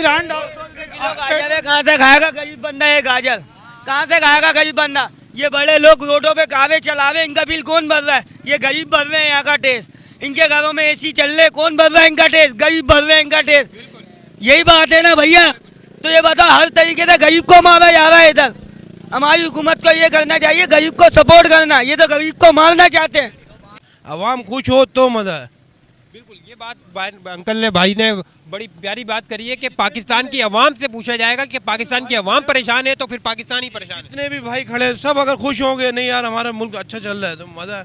Iran गाजर है, कहाँ से खाएगा गरीब बंदा? ये गाजर कहाँ से खाएगा गरीब बंदा? ये बड़े लोग रोडों पे कावे चलावे, इनका बिल कौन भर रहा है? ये गरीब भर रहे हैं यहाँ का टेस्ट। इनके घरों में एसी चल रहे, कौन भर रहा है इनका टेस्ट? गरीब भर रहे हैं इनका टेस्ट। यही बात है ना भैया। तो ये बताओ, हर तरीके से गरीब को मारा जा रहा है इधर। हमारी हुकूमत को ये करना चाहिए, गरीब को सपोर्ट करना। ये तो गरीब को मारना चाहते हैं। अवाम खुश हो तो मजा है। बिल्कुल, ये बात अंकल ने, भाई ने बड़ी प्यारी बात करी है कि पाकिस्तान की अवाम से पूछा जाएगा कि पाकिस्तान की अवाम परेशान है तो फिर पाकिस्तान ही परेशान है। जितने भी भाई खड़े सब अगर खुश होंगे, नहीं यार हमारा मुल्क अच्छा चल रहा है तो मजा है।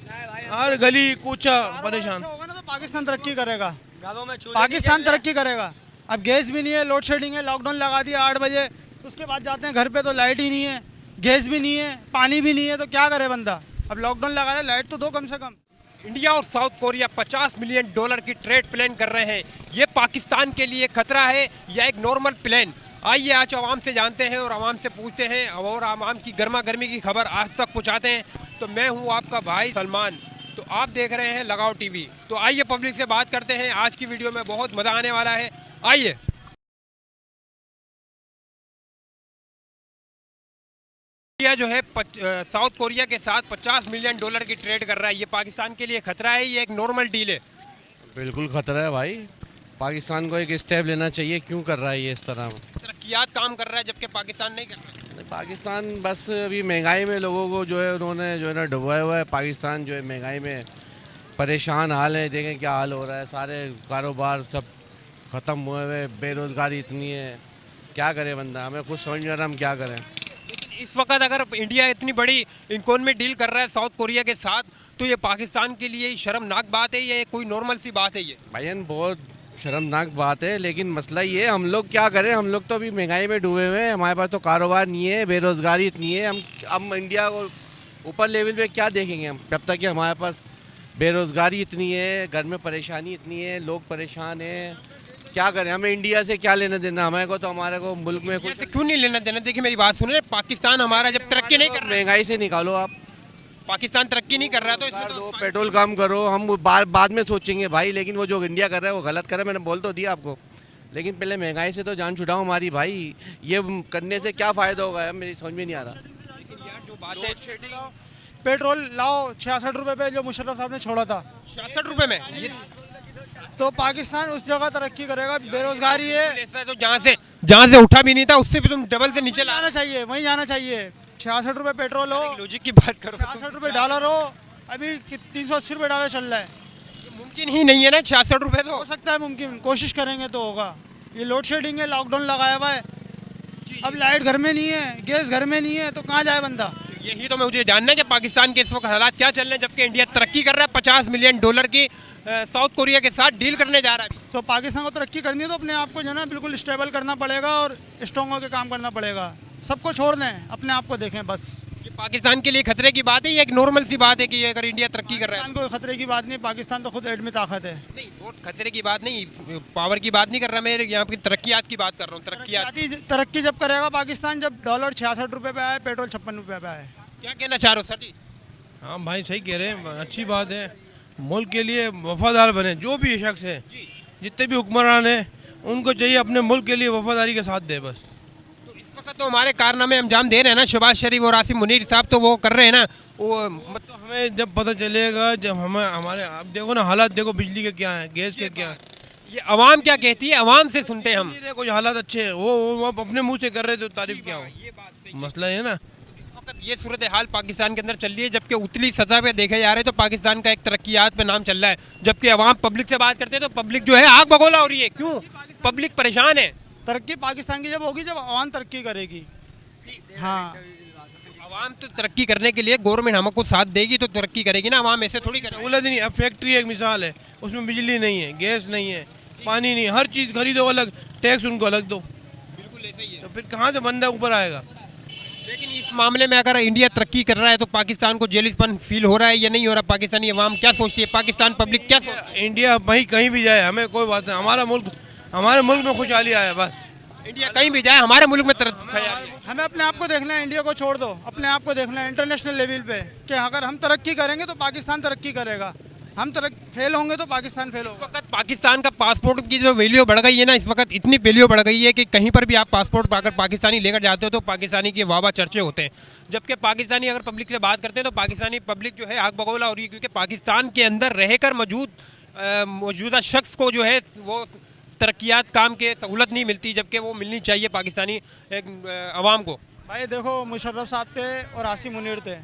हर गली कूचा परेशान होगा ना तो पाकिस्तान तरक्की करेगा, घरों में चूल्हे पाकिस्तान नहीं जल रहे। तरक्की करेगा। अब गैस भी नहीं है, लोड शेडिंग है, लॉकडाउन लगा दिया 8 बजे, उसके बाद जाते हैं घर पे तो लाइट ही नहीं है, गैस भी नहीं है, पानी भी नहीं है, तो क्या करे बंदा? अब लॉकडाउन लगा है, लाइट तो दो कम से कम। इंडिया और साउथ कोरिया $50 मिलियन की ट्रेड प्लान कर रहे हैं। ये पाकिस्तान के लिए खतरा है या एक नॉर्मल प्लान? आइए आज आवाम से जानते हैं और आवाम से पूछते हैं और आवाम की गर्मा गर्मी की खबर आज तक पहुंचाते हैं। तो मैं हूं आपका भाई सलमान, तो आप देख रहे हैं लगाओ टीवी। तो आइए पब्लिक से बात करते हैं। आज की वीडियो में बहुत मज़ा आने वाला है, आइए। इंडिया जो है साउथ कोरिया के साथ $50 मिलियन की ट्रेड कर रहा है। ये पाकिस्तान के लिए खतरा है, ये एक नॉर्मल डील है? बिल्कुल खतरा है भाई। पाकिस्तान को एक स्टेप लेना चाहिए। क्यों कर रहा है ये इस तरह? तरक्कियात काम कर रहा है जबकि पाकिस्तान नहीं कर रहा। पाकिस्तान बस अभी महंगाई में लोगों को जो है उन्होंने जो है ना डुबाया हुआ है। पाकिस्तान जो है महंगाई में परेशान हाल है। देखें क्या हाल हो रहा है, सारे कारोबार सब ख़त्म हुए हुए, बेरोज़गारी इतनी है, क्या करे बंदा? हमें कुछ समझ नहीं आ रहा हम क्या करें। इस वक्त अगर इंडिया इतनी बड़ी इकोनॉमी डील कर रहा है साउथ कोरिया के साथ, तो ये पाकिस्तान के लिए शर्मनाक बात है या ये कोई नॉर्मल सी बात है? ये भाईजान बहुत शर्मनाक बात है, लेकिन मसला ये है हम लोग क्या करें? हम लोग तो अभी महंगाई में डूबे हुए हैं, हमारे पास तो कारोबार नहीं है, बेरोज़गारी इतनी है। हम इंडिया को ऊपर लेवल पे क्या देखेंगे हम, जब तक कि हमारे पास बेरोज़गारी इतनी है, घर में परेशानी इतनी है, लोग परेशान हैं। क्या करें? हमें इंडिया से क्या लेना देना? हमारे को तो हमारे को मुल्क में कुछ क्यों नहीं लेना देना? देखिए मेरी बात सुनिए, पाकिस्तान हमारा जब तरक्की नहीं कर रहा है, महंगाई से निकालो आप। पाकिस्तान तरक्की नहीं कर रहा तो इसमें दो पेट्रोल कम करो, हम वो बाद में सोचेंगे भाई। लेकिन वो जो इंडिया कर रहा है वो गलत कर रहा है, मैंने बोल तो दिया आपको। लेकिन पहले महंगाई से तो जान छुड़ाओ हमारी भाई। ये करने से क्या फ़ायदा होगा? मेरी समझ में नहीं आ रहा। जो बात है, पेट्रोल लाओ 66 रुपये पे, जो मुशर्रफ साहब ने छोड़ा था 66 रुपए में, ये तो पाकिस्तान उस जगह तरक्की करेगा। बेरोजगारी है, ऐसा है तो जहाँ से उठा भी नहीं था उससे भी तुम डबल से नीचे जाना चाहिए, वहीं जाना चाहिए। 66 रुपये पेट्रोल हो, लॉजिक की बात करो। 66 रुपये डॉलर हो, अभी 380 रुपये डॉलर चल रहा है। मुमकिन ही नहीं है ना 66 रुपए तो। हो सकता है मुमकिन, कोशिश करेंगे तो होगा। ये लोड शेडिंग है, लॉकडाउन लगाया हुआ है, अब लाइट घर में नहीं है, गैस घर में नहीं है, तो कहाँ जाए बंदा? यही तो मैं मुझे जानना है कि पाकिस्तान के इस वक्त हालात क्या चल रहे हैं, जबकि इंडिया तरक्की कर रहा है। $50 मिलियन की साउथ कोरिया के साथ डील करने जा रहा है। तो पाकिस्तान को तरक्की करनी है तो अपने आप को जो है ना बिल्कुल स्टेबल करना पड़ेगा और स्ट्रॉन्ग होकर काम करना पड़ेगा। सबको छोड़ दें, अपने आप को देखें बस। ये पाकिस्तान के लिए खतरे की बात है या एक नॉर्मल सी बात है कि अगर इंडिया तरक्की कर रहा है? पाकिस्तान कोई खतरे की बात नहीं, पाकिस्तान तो खुद एडमी ताकत है। नहीं, वो खतरे की बात नहीं, पावर की बात नहीं कर रहा मैं, यहाँ की तरक्कियात की बात कर रहा हूँ। तरक्की जब करेगा पाकिस्तान, जब डॉलर 66 रुपये पे आए, पेट्रोल 56 रुपये पे आए। क्या कहना चाह रहे हो सर जी? हाँ भाई सही कह रहे हैं, अच्छी बात है। मुल्क के लिए वफादार बने जो भी शख्स है, जितने भी हुक्मरान हैं, उनको चाहिए अपने मुल्क के लिए वफादारी के साथ दे बस। तो इस वक्त तो हमारे कारनामे अंजाम दे रहे हैं ना शहबाज शरीफ और आसिम मुनीर साहब, तो वो कर रहे हैं ना वो। तो हमें जब पता चलेगा, जब हमें हमारे आप देखो ना हालात, देखो बिजली के क्या है, गैस के क्या है, ये अवाम क्या कहती है, अवाम से सुनते हैं हम। कुछ हालात अच्छे हैं, वो अपने मुंह से कर रहे तो तारीफ क्या हो? ये बात सही। मसला है ना, ये सूरत हाल पाकिस्तान के अंदर चल रही है, जबकि उतली सतह पे देखे जा रहे हैं तो पाकिस्तान का एक तरक्कियात पे नाम चल रहा है, जबकि अवाम पब्लिक से बात करते हैं तो पब्लिक जो है आग बगोला हो रही है। क्यों? पब्लिक परेशान है। तरक्की पाकिस्तान की जब होगी जब अवाम तरक्की करेगी। हाँ, अवाम तो तरक्की करने के लिए गवर्नमेंट हमको साथ देगी तो तरक्की करेगी ना, अवाम ऐसे थोड़ी करेगी। सहूलत नहीं। अब फैक्ट्री एक मिसाल है, उसमें बिजली नहीं है, गैस नहीं है, पानी नहीं, हर चीज़ खरीदो अलग, टैक्स उनको अलग दो, बिल्कुल ऐसे ही है। तो फिर कहाँ से बंदा ऊपर आएगा? लेकिन इस मामले में अगर इंडिया तरक्की कर रहा है तो पाकिस्तान को जेलिसपन फील हो रहा है या नहीं हो रहा? पाकिस्तानी अवाम क्या सोचती है, पाकिस्तान पब्लिक क्या सोचती है? इंडिया भाई कहीं भी जाए हमें कोई बात नहीं, हमारे मुल्क में खुशहाली आए बस। इंडिया कहीं भी जाए हमारे मुल्क में हमें अपने आप को देखना है, इंडिया को छोड़ दो, अपने आप को देखना है इंटरनेशनल लेवल पे कि अगर हम तरक्की करेंगे तो पाकिस्तान तरक्की करेगा। हम फेल होंगे तो पाकिस्तान फेल इस होगा। वक्त पाकिस्तान का पासपोर्ट की जो वैल्यू बढ़ गई है ना, इस वक्त इतनी वैल्यू बढ़ गई है कि कहीं पर भी आप पासपोर्ट अगर पाकिस्तानी लेकर जाते हो तो पाकिस्तानी के वाह चर्चे होते हैं। जबकि पाकिस्तानी अगर पब्लिक से बात करते हैं तो पाकिस्तानी पब्लिक जो है आग बगोला हो रही है, क्योंकि पाकिस्तान के अंदर रहकर मौजूदा शख्स को जो है वो तरक्यात काम के सहूलत नहीं मिलती, जबकि वो मिलनी चाहिए पाकिस्तानी अवाम को। भाई देखो, मुशर्रफ साहब थे और आसिम मुनीर थे।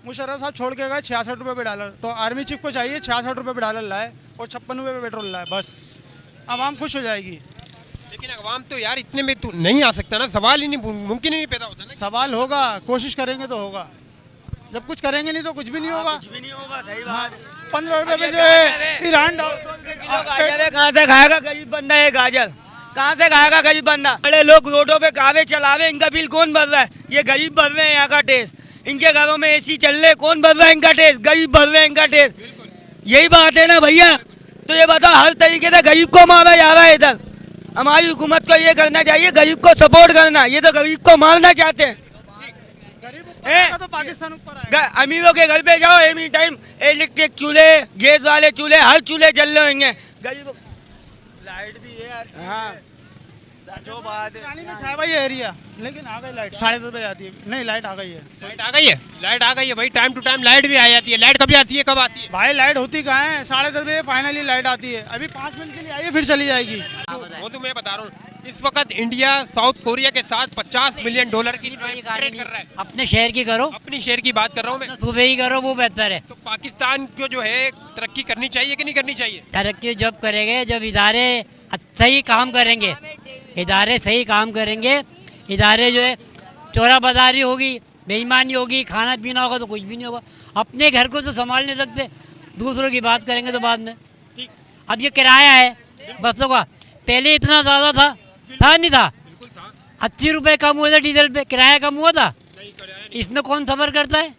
मुशर्रफ साहब छोड़ के गए 66 रुपये पे डॉलर, तो आर्मी चीफ को चाहिए 66 रुपये पे डॉलर लाए और 56 रुपये पे पेट्रोल लाए, बस आवाम खुश हो जाएगी। लेकिन अवाम तो यार इतने में तो नहीं आ सकता ना, सवाल ही नहीं, मुमकिन ही नहीं पैदा होता ना। सवाल होगा, कोशिश करेंगे तो होगा, जब कुछ करेंगे नहीं तो कुछ भी नहीं होगा। कुछ भी नहीं होगा, सही बात है। 15 रुपये में जो है ईरान गाजर है, कहाँ से खाएगा गरीब बंदा ये गाजर? कहाँ से खाएगा गरीब बंदा? बड़े लोग रोडों पे कावे चलावे, इनका बिल कौन भर रहा है? ये गरीब भर रहे हैं यहाँ का टेस्ट। इनके घरों में एसी चल रहे, कौन भर रहा है इनका टेस्ट? गरीब भर रहे हैं इनका टेस्ट। यही बात है ना भैया। तो ये बताओ, हर तरीके से गरीब को मारा जा रहा है इधर। हमारी हुकूमत को ये करना चाहिए, गरीब को सपोर्ट करना। ये तो गरीब को मारना चाहते हैं। तो पाकिस्तान ऊपर आएगा। अमीरों के घर पे जाओ, एनी टाइम इलेक्ट्रिक चूल्हे, गैस वाले चूल्हे, हर चूल्हे जल रहे होंगे। गरीब लाइट भी है यार। हाँ, जो बात है। रानी में छाया भाई एरिया, लेकिन आ गई लाइट, 10:30 बजे आती है। नहीं, लाइट आ गई है। लाइट आ गई है, लाइट आ गई है भाई। टाइम टू टाइम लाइट भी आ जाती है। लाइट कभी आती है, कब आती है? भाई लाइट होती कहाँ है? 10:30 बजे फाइनली लाइट आती है। अभी 5 मिनट के लिए आई है, फिर चली जाएगी। वो तो मैं बता रहा हूँ, इस वक्त इंडिया साउथ कोरिया के साथ $50 मिलियन की ट्रेड कर रहा है। अपने शहर की करो, अपनी शेयर की बात कर रहा हूँ मैं। सुबह ही करो, वो बेहतर है। तो पाकिस्तान को जो है तरक्की करनी चाहिए कि नहीं करनी चाहिए? तरक्की जब करेंगे जब इदारे सही काम करेंगे, इदारे सही काम करेंगे। इदारे जो है चोरा बाजारी होगी, बेईमानी होगी, खाना पीना होगा तो कुछ भी नहीं होगा। अपने घर को तो संभाल नहीं सकते, दूसरों की बात करेंगे तो बाद में। अब ये किराया है बसों का, पहले इतना ज़्यादा था नहीं था? 80 रुपये कम हुए थे डीजल पे, किराया कम हुआ था? इसमें कौन सफ़र करता है?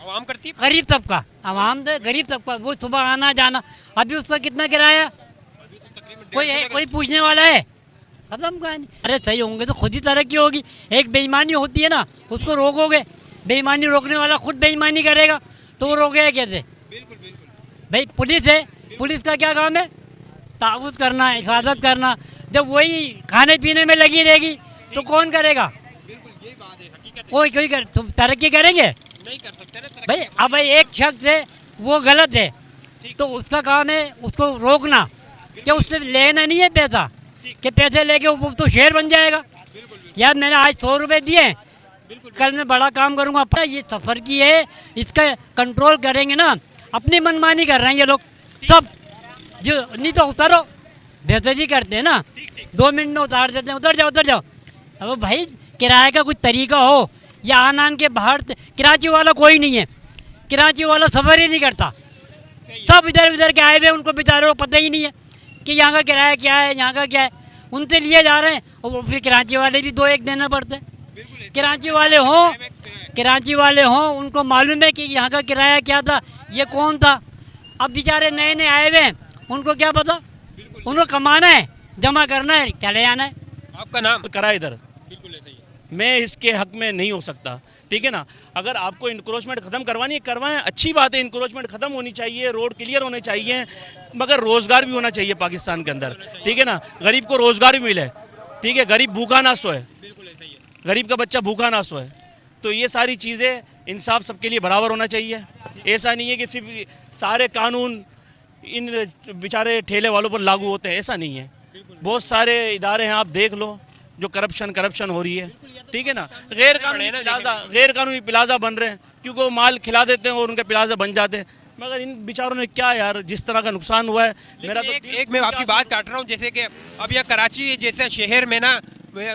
आवाम करती है। गरीब तबका, आवाम तो गरीब तबका, वो सुबह आना जाना। अभी उसका कितना किराया? कोई पूछने वाला है? खत्म कहानी। अरे सही होंगे तो खुद ही तरक्की होगी। एक बेईमानी होती है ना, उसको रोकोगे, बेईमानी रोकने वाला खुद बेईमानी करेगा तो वो रोकेगा कैसे? भाई पुलिस है, पुलिस का क्या काम है? ताबूत करना, हिफाजत करना। जब वही खाने पीने में लगी रहेगी तो कौन करेगा? कोई तुम तरक्की करेंगे? नहीं कर सकते ना तरक्की। भाई अब भाई एक शख्स है वो गलत है तो उसका काम है उसको रोकना, क्या उससे लेना नहीं है पैसा कि पैसे लेके वो तो शेर बन जाएगा। यार मैंने आज 100 रुपये दिए, कल मैं बड़ा काम करूँगा। अपना ये सफ़र की है, इसका कंट्रोल करेंगे ना। अपनी मनमानी कर रहे हैं ये लोग सब, जो नहीं तो उतारो, बेइज्जती करते हैं ना, 2 मिनट में उतार देते हैं, उतर जाओ। अब भाई किराए का कुछ तरीका हो, या आन के बाहर। कराची वाला कोई नहीं है, कराची वाला सफ़र ही नहीं करता। सब इधर के आए हुए, उनको बेचारों को पता ही नहीं है कि यहाँ का किराया क्या है, यहाँ का क्या है। उनसे लिए जा रहे हैं और फिर कराची वाले भी 2-1 देना पड़ता है। कराची वाले हों उनको मालूम है कि यहाँ का किराया क्या था, ये कौन था। अब बेचारे नए नए आए हुए हैं, उनको क्या पता? उनको कमाना है, जमा करना है, चले आना है। आपका नाम? करा इधर बिल्कुल ऐसा ही है। मैं इसके हक में नहीं हो सकता, ठीक है ना। अगर आपको इंक्रोचमेंट ख़त्म करवानी है करवाएं, अच्छी बात है, इंक्रोचमेंट ख़त्म होनी चाहिए, रोड क्लियर होने चाहिए, मगर रोज़गार भी होना चाहिए पाकिस्तान के अंदर, ठीक है ना। गरीब को रोज़गार भी मिले, ठीक है, गरीब भूखा ना सोए, गरीब का बच्चा भूखा ना सोए। तो ये सारी चीज़ें, इंसाफ सबके लिए बराबर होना चाहिए। ऐसा नहीं है कि सिर्फ सारे कानून इन बेचारे ठेले वालों पर लागू होते हैं, ऐसा नहीं है। बहुत सारे इदारे हैं, आप देख लो, जो करप्शन हो रही है, ठीक है ना। गैर कानूनी प्लाजा बन रहे हैं क्योंकि वो माल खिला देते हैं और उनके प्लाजा बन जाते हैं। मगर इन बेचारों ने क्या यार, जिस तरह का नुकसान हुआ है, मेरा तो एक मैं आपकी बात काट रहा हूँ। जैसे कि अब यह कराची जैसे शहर में ना,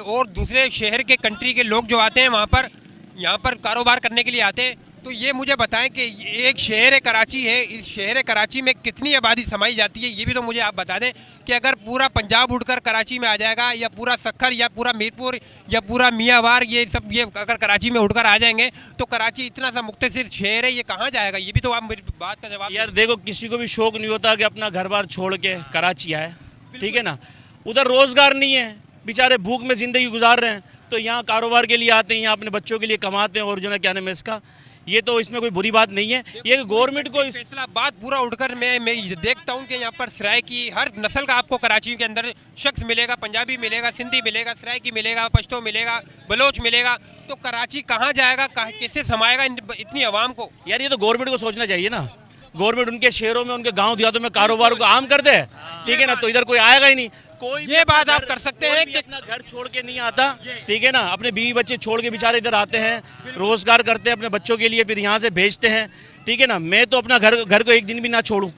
और दूसरे शहर के कंट्री के लोग जो आते हैं वहाँ पर, यहाँ पर कारोबार करने के लिए आते हैं, तो ये मुझे बताएं कि एक शहर कराची है, इस शहर कराची में कितनी आबादी समाई जाती है, ये भी तो मुझे आप बता दें। कि अगर पूरा पंजाब उठकर कराची में आ जाएगा, या पूरा सक्खर, या पूरा मीरपुर, या पूरा मियांवार, ये सब ये अगर कराची में उठकर आ जाएंगे तो कराची इतना सा मुख्तसर शहर है, ये कहाँ जाएगा? ये भी तो आप मेरी बात का जवाब यार देखो, किसी को भी शौक नहीं होता कि अपना घर बार छोड़ के कराची आए, ठीक है ना। उधर रोज़गार नहीं है, बेचारे भूख में ज़िंदगी गुजार रहे हैं, तो यहाँ कारोबार के लिए आते हैं, यहाँ अपने बच्चों के लिए कमाते हैं, और जो है क्या नाम है इसका, ये तो इसमें कोई बुरी बात नहीं है। ये गवर्नमेंट को इस फैसला बात पूरा उठकर मैं देखता हूँ कि यहाँ पर सराइकी हर नस्ल का आपको कराची के अंदर शख्स मिलेगा, पंजाबी मिलेगा, सिंधी मिलेगा, सराइकी मिलेगा, पश्तो मिलेगा, बलोच मिलेगा। तो कराची कहाँ जाएगा, कैसे समाएगा इतनी आवाम को? यार ये तो गवर्नमेंट को सोचना चाहिए ना। गवर्नमेंट उनके शहरों में, उनके गांव देहातों में कारोबार को आम कर दे, ठीक है ना, तो इधर कोई आएगा ही नहीं। कोई ये बात आप कर सकते हैं कि अपना घर छोड़ के नहीं आता, ठीक है ना, अपने बीवी बच्चे छोड़ के बेचारे इधर आते हैं, रोजगार करते हैं अपने बच्चों के लिए, फिर यहाँ से भेजते हैं, ठीक है ना। मैं तो अपना घर को एक दिन भी ना छोड़ूं।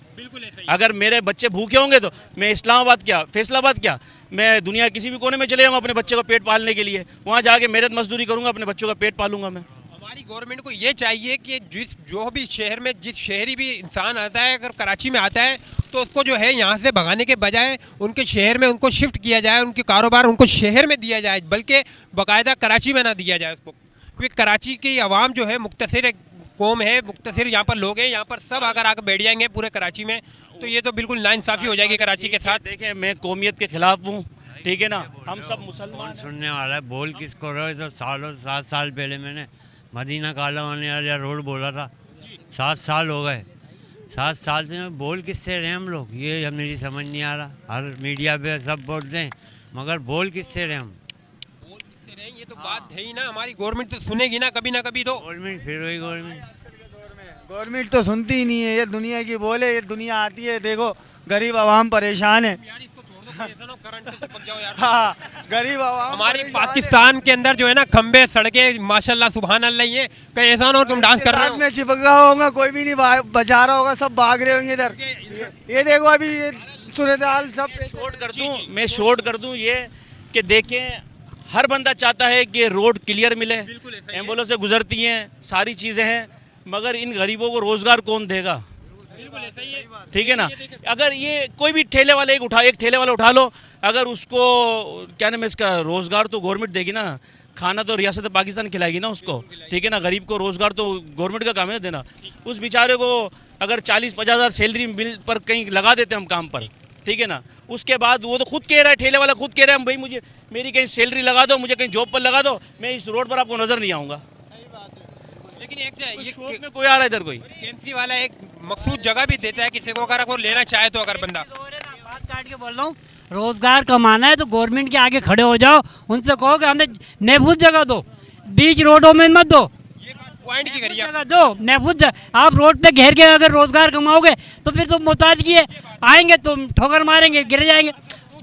अगर मेरे बच्चे भूखे होंगे तो मैं इस्लामाबाद क्या, फैसलाबाद क्या, मैं दुनिया किसी भी कोने में चले जाऊँगा अपने बच्चे को पेट पालने के लिए, वहाँ जाके मेहनत मजदूरी करूँगा, अपने बच्चों का पेट पालूंगा मैं। हमारी गवर्नमेंट को ये चाहिए कि जो भी शहर में जिस शहरी भी इंसान आता है, अगर कराची में आता है तो उसको जो है यहाँ से भगाने के बजाय उनके शहर में उनको शिफ्ट किया जाए, उनके कारोबार उनको शहर में दिया जाए, बल्कि बाकायदा कराची में ना दिया जाए उसको। क्योंकि कराची की आवाम जो है मुख्तसर कौम है, मुख्तसर यहाँ पर लोग हैं, यहाँ पर सब अगर आकर बैठ जाएंगे पूरे कराची में तो ये तो बिल्कुल नाइंसाफ़ी हो जाएगी कराची के साथ। देखें, मैं कौमियत के खिलाफ हूँ, ठीक है ना, हम सब मुसलमान। सुनने वाला है, बोल किसको रहे तो 7 साल पहले मैंने मदीना काला वाला रोड बोला था, 7 साल हो गए। 7 साल से बोल किससे रहे हम लोग, ये मेरी समझ नहीं आ रहा। हर मीडिया पे सब बोलते हैं, मगर बोल किससे रहे हम? बोल किससे रहे, ये तो बात है ही ना। हमारी गवर्नमेंट तो सुनेगी ना कभी तो। गवर्नमेंट फिर वही गवर्नमेंट तो सुनती ही नहीं है। ये दुनिया की बोले, ये दुनिया आती है, देखो गरीब आवाम परेशान है। हाँ, गरीब आवाम हमारी पाकिस्तान के अंदर जो है ना खंबे सड़कें माशाल्लाह सुभान अल्लाह, ये कहीं ऐसा ना हो तुम डांस कर रहे हो में चिपक रहा होगा, कोई भी नहीं बचा रहा होगा, सब भाग रहे होंगे इधर। ये देखो अभी ये सूरत हाल सब। मैं शॉर्ट कर दूं ये कि देखें, हर बंदा चाहता है कि रोड क्लियर मिले, एम्बुलेंस से गुजरती हैं, सारी चीज़ें हैं, मगर इन गरीबों को रोज़गार कौन देगा? ठीक है ना। अगर ये कोई भी ठेले वाले एक ठेले वाला उठा लो, अगर उसको क्या नाम है इसका, रोज़गार तो गवर्नमेंट देगी ना, खाना तो रियासत पाकिस्तान खिलाएगी ना उसको, ठीक है ना। गरीब को रोज़गार तो गवर्नमेंट का काम है ना देना। उस बेचारे को अगर 40-50 हज़ार सैलरी मिल पर कहीं लगा देते हम काम पर, ठीक है ना, उसके बाद वो तो खुद कह रहा है, ठेले वाला खुद कह रहा है, भाई मुझे मेरी कहीं सैलरी लगा दो, मुझे कहीं जॉब पर लगा दो, मैं इस रोड पर आपको नज़र नहीं आऊँगा। लेकिन एक शौक में कोई आ रहा है इधर, कोई केएमसी वाला एक मखसूस जगह भी देता है किसी को, अगर वो लेना चाहे तो। अगर बंदा बात काट के बोल रहा हूँ, रोजगार कमाना है तो गवर्नमेंट के आगे खड़े हो जाओ, उनसे कहो कि हमें महफूज जगह दो, बीच रोडों में मत दो, पॉइंट की करिए जगह दो महफूज। आप रोड पे घेर के अगर रोजगार कमाओगे तो फिर तुम मोहताजगी है, आएंगे तुम ठोकर मारेंगे, गिर जाएंगे।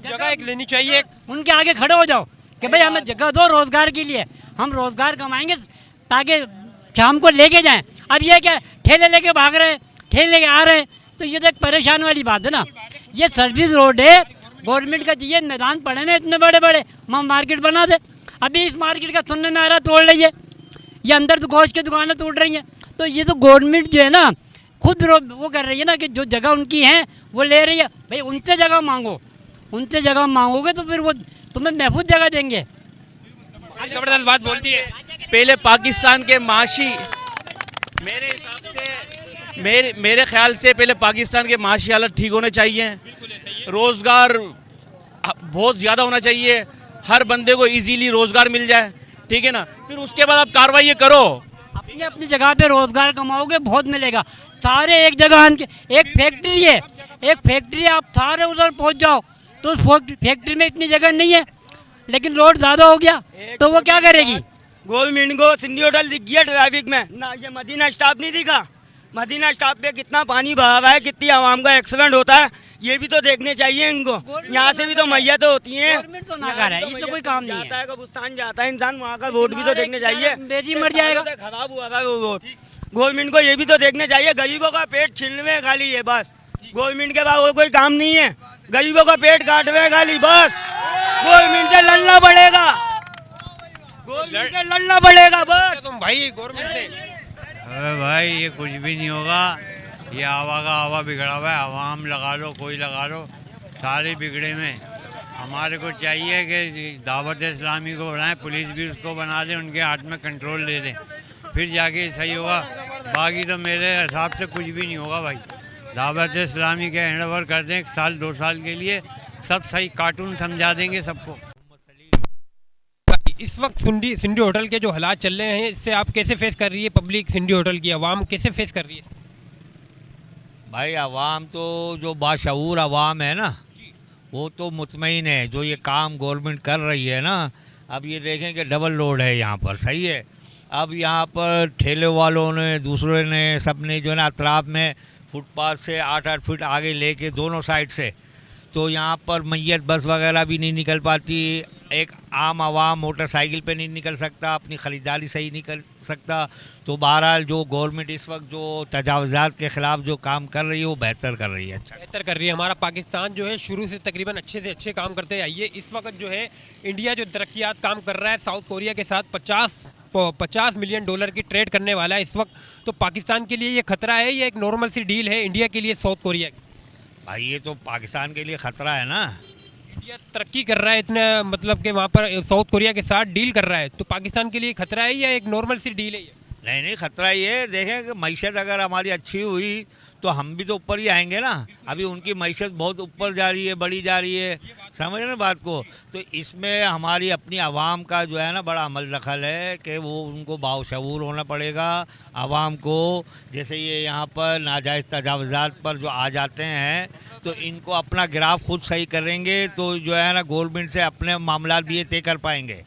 जगह एक लेनी चाहिए, उनके आगे खड़े हो जाओ कि भाई हमें जगह दो रोजगार के लिए, हम रोजगार कमाएंगे ताकि शाम को लेके जाएं। अब ये क्या ठेले लेके भाग रहे हैं, ठेले लेके आ रहे हैं, तो ये तो एक परेशान वाली बात है ना। ये सर्विस रोड है, गवर्नमेंट का चाहिए मैदान पड़े ना इतने बड़े बड़े, हम मार्केट बना दे। अभी इस मार्केट का सुनने में आ रहा तोड़ रही है, ये अंदर तो गोश्त की दुकानें टूट रही हैं। तो ये तो गवर्नमेंट जो है ना खुद वो कर रही है ना कि जो जगह उनकी है वो ले रही है। भाई उनसे जगह मांगो, उनसे जगह मांगोगे तो फिर वो तुम्हें महफूज जगह देंगे। जबरदस्त बात बोलती है। पहले पाकिस्तान के माशी, मेरे हिसाब से, मेरे ख्याल से पहले पाकिस्तान के माशी हालत ठीक होने चाहिए, रोज़गार बहुत ज़्यादा होना चाहिए, हर बंदे को इजीली रोज़गार मिल जाए, ठीक है ना। फिर उसके बाद आप कार्रवाई करो, अपनी अपनी जगह पे रोज़गार कमाओगे बहुत मिलेगा। सारे एक जगह, एक फैक्ट्री है, एक फैक्ट्री, आप सारे उधर पहुंच जाओ तो उस फैक्ट्री में इतनी जगह नहीं है, लेकिन रोड ज़्यादा हो गया तो वो क्या करेगी? गवर्नमेंट को सिंधी होटल दिख गया ट्रैफिक में ना, ये मदीना स्टॉप नहीं दिखा। मदीना स्टॉप पे कितना पानी बहा हुआ है, कितनी आवाम का एक्सीडेंट होता है, ये भी तो देखने चाहिए इनको। यहाँ से भी तो मैयत होती हैं, गवर्नमेंट तो ना कर रहा है, ये तो कोई काम नहीं जाता है कब्रिस्तान जाता है इंसान, वहाँ का रोड भी तो देखने चाहिए। बेजी मर जाएगा, खराब हुआ था वो रोड। गवर्नमेंट को ये भी तो देखने चाहिए, गरीबों का पेट छीनने में खाली है बस, गवर्नमेंट के बाद और कोई काम नहीं है, गरीबों का पेट काटने में खाली बस। गवर्नमेंट से लड़ना पड़ेगा, गवर्नमेंट से लड़ना पड़ेगा बस। तुम भाई गवर्नमेंट से, अरे भाई ये कुछ भी नहीं होगा, ये हवा का हवा बिगड़ा हुआ है, आवाम लगा लो कोई लगा लो, सारे बिगड़े में। हमारे को चाहिए कि दावत इस्लामी को बनाए, पुलिस भी उसको बना दे, उनके हाथ में कंट्रोल दे दें, फिर जाके सही होगा। बाकी तो मेरे हिसाब से कुछ भी नहीं होगा भाई। दावत इस्लामी के हैंड ओवर कर दें 1 साल 2 साल के लिए, सब सही, कार्टून समझा देंगे सबको। इस वक्त सिंडी होटल के जो हालात चल रहे हैं, इससे आप कैसे फेस कर रही है पब्लिक, सिंडी होटल की आवाम कैसे फेस कर रही है? भाई आवाम तो जो बाशऊर आवाम है ना, वो तो मुतमईन है। जो ये काम गवर्नमेंट कर रही है ना, अब ये देखें कि डबल लोड है यहाँ पर, सही है। अब यहाँ पर ठेले वालों ने, दूसरे ने, सब ने जो है ना अतराफ में फुटपाथ से 8-8 फीट आगे लेके दोनों साइड से, तो यहाँ पर मैयत बस वगैरह भी नहीं निकल पाती। एक आम आवाम मोटरसाइकिल पे नहीं निकल सकता, अपनी ख़रीदारी सही नहीं कर सकता। तो बहरहाल जो गवर्नमेंट इस वक्त जो तजावज़ात के ख़िलाफ़ जो काम कर रही है वो बेहतर कर रही है, अच्छा बेहतर कर रही है। हमारा पाकिस्तान जो है शुरू से तकरीबन अच्छे से अच्छे काम करते आई है। इस वक्त जो है इंडिया जो तरक्यात काम कर रहा है, साउथ कोरिया के साथ 50 मिलियन डॉलर की ट्रेड करने वाला है इस वक्त। तो पाकिस्तान के लिए ये खतरा है या एक नॉर्मल सी डील है इंडिया के लिए साउथ कोरिया की? भाई ये तो पाकिस्तान के लिए ख़तरा है ना। इंडिया तरक्की कर रहा है इतना, मतलब कि वहाँ पर साउथ कोरिया के साथ डील कर रहा है, तो पाकिस्तान के लिए खतरा है या एक नॉर्मल सी डील है ये? नहीं, खतरा ये देखें कि मैशत अगर हमारी अच्छी हुई तो हम भी तो ऊपर ही आएंगे ना। अभी उनकी मैशत बहुत ऊपर जा रही है, बढ़ी जा रही है, समझ रहे बात को। तो इसमें हमारी अपनी आवाम का जो है ना बड़ा अमल दखल है कि वो उनको बाशऊर होना पड़ेगा आवाम को। जैसे ये यहाँ पर नाजायज़ तजावज़ात पर जो आ जाते हैं, तो इनको अपना ग्राफ खुद सही करेंगे तो जो है ना गवर्नमेंट से अपने मामला भी ये तय कर पाएंगे।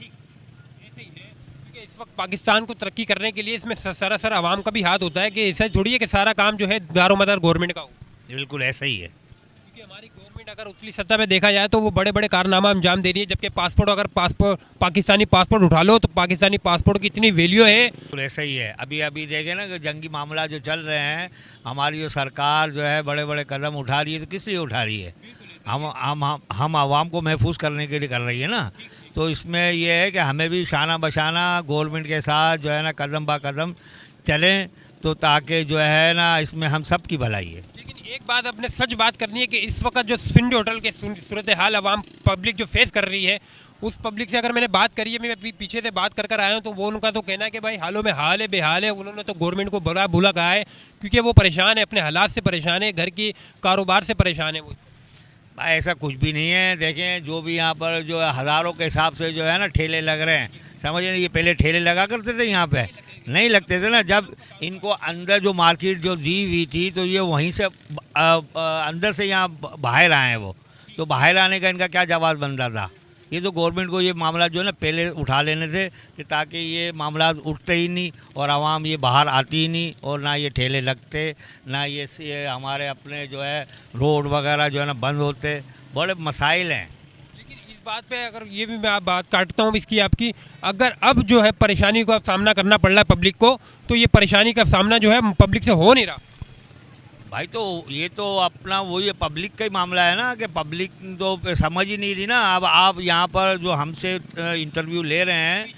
इस वक्त पाकिस्तान को तरक्की करने के लिए इसमें सरासर आवाम का भी हाथ होता है, कि ऐसा थोड़ी है कि सारा काम जो है दारोमदार गवर्नमेंट का हो। बिल्कुल ऐसा ही है, क्योंकि हमारी गवर्नमेंट अगर उतली सतह पे देखा जाए तो वो बड़े बड़े कारनामा अंजाम दे रही है, जबकि पाकिस्तानी पासपोर्ट उठा लो तो पाकिस्तानी पासपोर्ट की इतनी वैल्यू है। बिल्कुल ऐसा ही है। अभी देखें ना कि जंगी मामला जो चल रहे हैं, हमारी जो सरकार जो है बड़े बड़े कदम उठा रही है, तो किस लिए उठा रही है? हम आवाम को महफूज करने के लिए कर रही है ना। तो इसमें यह है कि हमें भी शाना बशाना गवर्नमेंट के साथ जो है ना कदम बा कदम चलें, तो ताकि जो है ना इसमें हम सब की भलाई है। लेकिन एक बात अपने सच बात करनी है कि इस वक्त जो सिंडी होटल के सूरत हाल आवाम पब्लिक जो फेस कर रही है, उस पब्लिक से अगर मैंने बात करी है, मैं अभी पीछे से बात कर आया हूँ, तो वो उनका तो कहना है कि भाई हालों में हाल है, बेहाल है। उन्होंने तो गवर्नमेंट को बुरा भूला कहा है, क्योंकि वो परेशान है, अपने हालात से परेशान है, घर की कारोबार से परेशान है वो। ऐसा कुछ भी नहीं है। देखें जो भी यहाँ पर जो हज़ारों के हिसाब से जो है ना ठेले लग रहे हैं, समझ रहे, ये पहले ठेले लगा करते थे, यहाँ पे नहीं लगते थे ना। जब इनको अंदर जो मार्केट जो दी हुई थी, तो ये वहीं से अंदर से यहाँ बाहर आए हैं वो, तो बाहर आने का इनका क्या जवाब बनता था? ये तो गवर्नमेंट को ये मामला जो है ना पहले उठा लेने थे, कि ताकि ये मामला उठते ही नहीं और आवाम ये बाहर आती ही नहीं, और ना ये ठेले लगते, ना ये हमारे अपने जो है रोड वगैरह जो है ना बंद होते। बड़े मसाइल हैं। लेकिन इस बात पे अगर ये भी मैं आप बात काटता हूँ इसकी आपकी, अगर अब जो है परेशानी को अब सामना करना पड़ रहा है पब्लिक को, तो ये परेशानी का सामना जो है पब्लिक से हो नहीं रहा। भाई तो ये तो अपना वही है, पब्लिक का ही मामला है ना, कि पब्लिक तो समझ ही नहीं रही ना। अब आप यहाँ पर जो हमसे इंटरव्यू ले रहे हैं,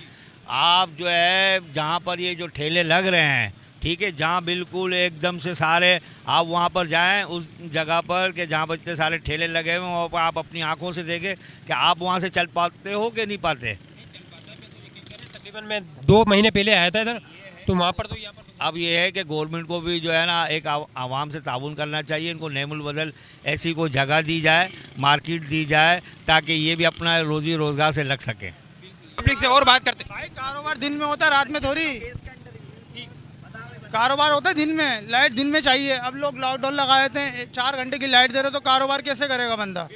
आप जो है जहाँ पर ये जो ठेले लग रहे हैं, ठीक है, जहाँ बिल्कुल एकदम से सारे आप वहाँ पर जाएं उस जगह पर कि जहाँ पर इतने सारे ठेले लगे हुए हैं, वहाँ पर आप अपनी आंखों से देखें कि आप वहाँ से चल पाते हो कि नहीं पाते। तकरीबन मैं 2 महीने पहले आया था इधर, तो वहाँ पर तो यहाँ पर अब ये है कि गवर्नमेंट को भी जो है ना एक आवाम से ताउन करना चाहिए। इनको नेमुल बदल ऐसी कोई जगह दी जाए, मार्केट दी जाए, ताकि ये भी अपना रोजी रोज़गार से लग सके। पब्लिक से और बात करते हैं। भाई कारोबार दिन में होता है, रात में थोड़ी। कारोबार होता है दिन में, लाइट दिन में चाहिए। अब लोग लॉकडाउन लगा देते हैं, 4 घंटे की लाइट दे रहे हो, तो कारोबार कैसे करेगा बंदा?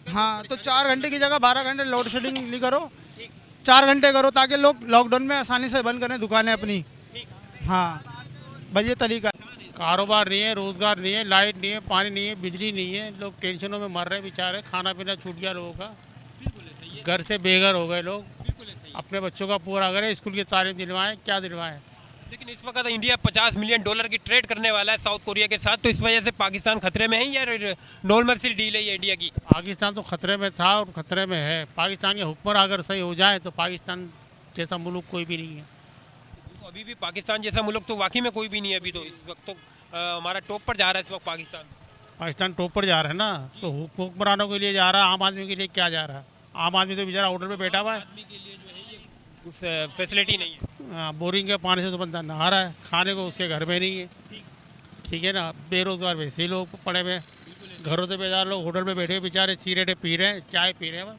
हाँ, तो 4 घंटे की जगह 12 घंटे लोड शेडिंग नहीं करो, 4 घंटे करो, ताकि लोग लॉकडाउन में आसानी से बंद करें दुकानें अपनी। हाँ भाई ये तरीका। कारोबार नहीं है, रोजगार नहीं है, लाइट नहीं है, पानी नहीं है, बिजली नहीं है, लोग टेंशनों में मर रहे हैं बेचारे, खाना पीना छूट गया लोगों का, घर से बेघर हो गए लोग, अपने बच्चों का पूरा करें, स्कूल की तालीम दिलवाएं, क्या दिलवाएं। लेकिन इस वक्त इंडिया 50 मिलियन डॉलर की ट्रेड करने वाला है साउथ कोरिया के साथ, तो इस वजह से पाकिस्तान खतरे में है या नॉर्मल सी डील है ये इंडिया की? पाकिस्तान तो खतरे में था और खतरे में है। पाकिस्तान के हुक्मरान अगर सही हो जाए तो पाकिस्तान जैसा मुल्क कोई भी नहीं है। तो अभी भी पाकिस्तान जैसा मुल्क तो वाकई में कोई भी नहीं है। अभी तो इस वक्त तो हमारा टॉप पर जा रहा है इस वक्त पाकिस्तान टॉप पर जा रहा है ना, तो हुक्मरानों के लिए जा रहा है, आम आदमी के लिए क्या जा रहा है? आम आदमी तो बेचारा होटल पे बैठा हुआ है, फैसिलिटी नहीं है। बोरिंग के पानी से तो बंदा नहा रहा है, खाने को उसके घर में नहीं है, ठीक है ना। बेरोजगार वैसे ही लोग पड़े हुए, घरों से बेजार लोग होटल में बैठे बेचारे सिगरेटें पी रहे हैं, चाय पी रहे हैं।